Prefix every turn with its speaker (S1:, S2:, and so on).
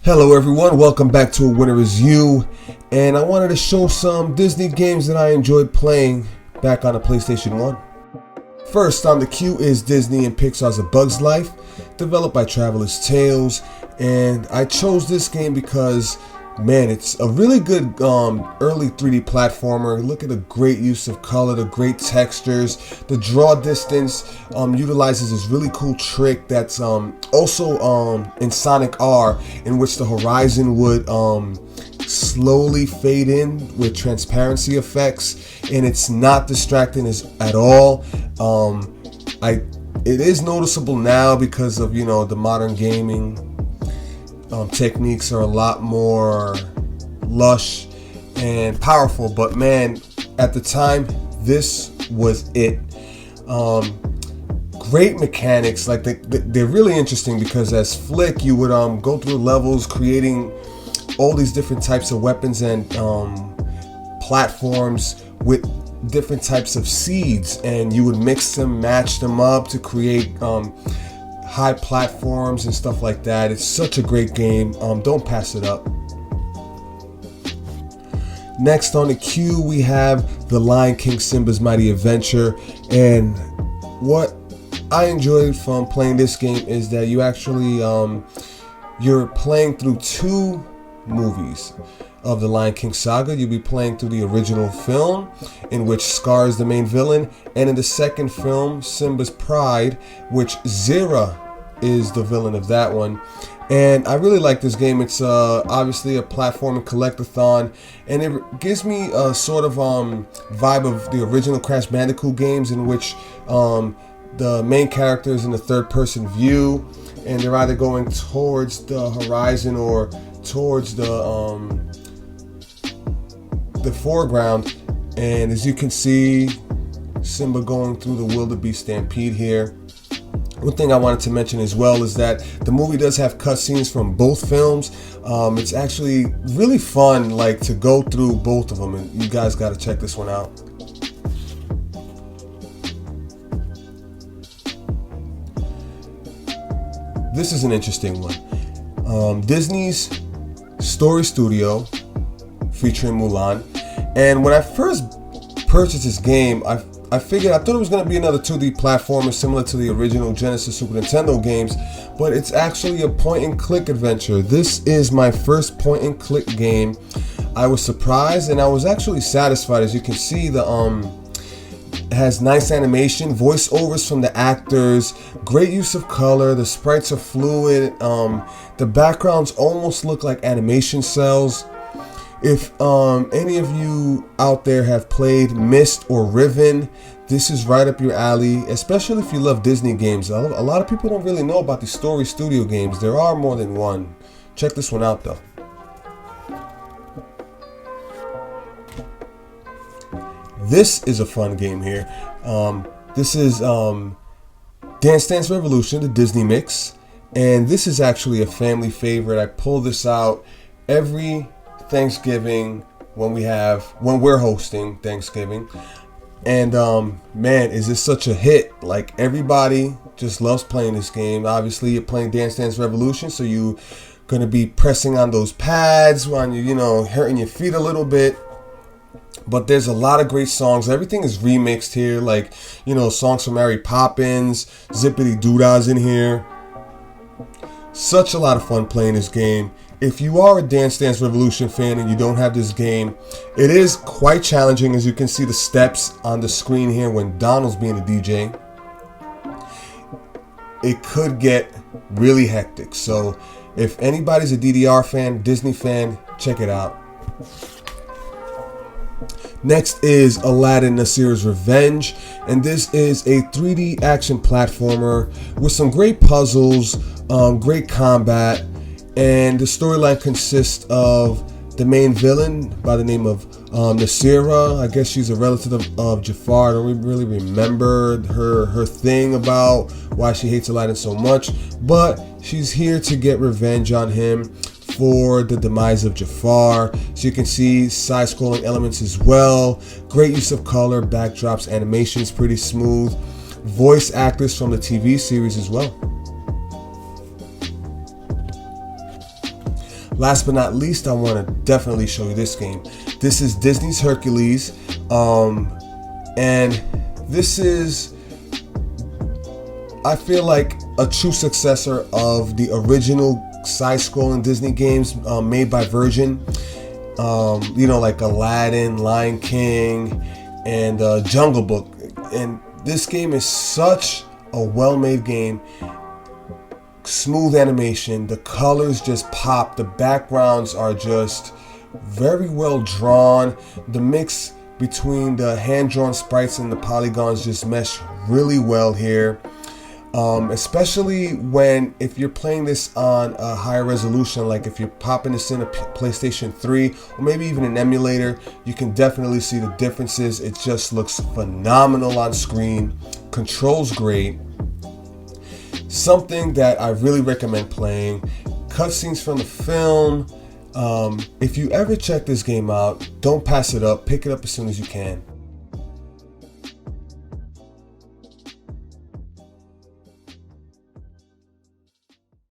S1: Hello everyone, welcome back to A Winner Is You, and I wanted to show some Disney games that I enjoyed playing back on the PlayStation 1. First on the queue is Disney and Pixar's A Bug's Life, developed by Traveler's Tales, and I chose this game because, man, it's a really good early 3D platformer. Look at the great use of color, the great textures. The draw distance utilizes this really cool trick that's also in Sonic R, in which the horizon would slowly fade in with transparency effects, and it's not distracting at all. It is noticeable now because of the modern gaming techniques are a lot more lush and powerful, but man, at the time this was it. Great mechanics, like they're really interesting because as Flick you would go through levels creating all these different types of weapons and platforms with different types of seeds, and you would mix them, match them up to create high platforms and stuff like that. It's such a great game. Don't pass it up. Next on the queue we have The Lion King Simba's Mighty Adventure, and what I enjoyed from playing this game is that you actually you're playing through two movies of the Lion King saga. You'll be playing through the original film, in which Scar is the main villain, and in the second film, Simba's Pride, which Zira is the villain of that one. And I really like this game. It's obviously a platform and collectathon, and it gives me a sort of vibe of the original Crash Bandicoot games, in which the main character is in the third person view, and they're either going towards the horizon or towards the foreground. And as you can see, Simba going through the wildebeest stampede here. One thing I wanted to mention as well is that the movie does have cutscenes from both films. It's actually really fun, like, to go through both of them, and you guys got to check this one out. This is an interesting one. Disney's Story Studio featuring Mulan. And when I first purchased this game, I thought it was going to be another 2D platformer similar to the original Genesis Super Nintendo games, but it's actually a point and click adventure. This is my first point and click game. I was surprised and I was actually satisfied. As you can see, it has nice animation, voiceovers from the actors, great use of color, the sprites are fluid, the backgrounds almost look like animation cells. If any of you out there have played Myst or Riven, this is right up your alley, especially if you love Disney games. A lot of people don't really know about the Story Studio games. There are more than one. Check this one out though. This is a fun game here. This is Dance Dance Revolution, the Disney mix, and this is actually a family favorite. I pull this out every Thanksgiving when we're hosting Thanksgiving, and man, is this such a hit. Like, everybody just loves playing this game. Obviously you're playing Dance Dance Revolution, so you're gonna be pressing on those pads when hurting your feet a little bit. But there's a lot of great songs. Everything is remixed here, like songs from Mary Poppins, Zippity Doodah's in here. Such a lot of fun playing this game. If you are a Dance Dance Revolution fan and you don't have this game, it is quite challenging. As you can see the steps on the screen here when Donald's being a DJ. It could get really hectic. So if anybody's a DDR fan, Disney fan, check it out. Next is Aladdins Revenge, and this is a 3D action platformer with some great puzzles, great combat, and the storyline consists of the main villain by the name of Nasira. I guess she's a relative of Jafar. I don't really remember her thing about why she hates Aladdin so much, but she's here to get revenge on him for the demise of Jafar. So you can see side-scrolling elements as well. Great use of color, backdrops, animations pretty smooth. Voice actors from the TV series as well. last but not least, I want to definitely show you this game. This is Disney's Hercules, and this is, I feel like, a true successor of the original side-scrolling Disney games made by Virgin. Like Aladdin, Lion King, and Jungle Book. And this game is such a well-made game. Smooth animation, the colors just pop, the backgrounds are just very well drawn. The mix between the hand-drawn sprites and the polygons just mesh really well here. Especially if you're playing this on a higher resolution, like if you're popping this in a PlayStation 3 or maybe even an emulator, you can definitely see the differences. It just looks phenomenal on screen, controls great. Something that I really recommend playing. Cutscenes from the film. If you ever check this game out, don't pass it up. Pick it up as soon as you can.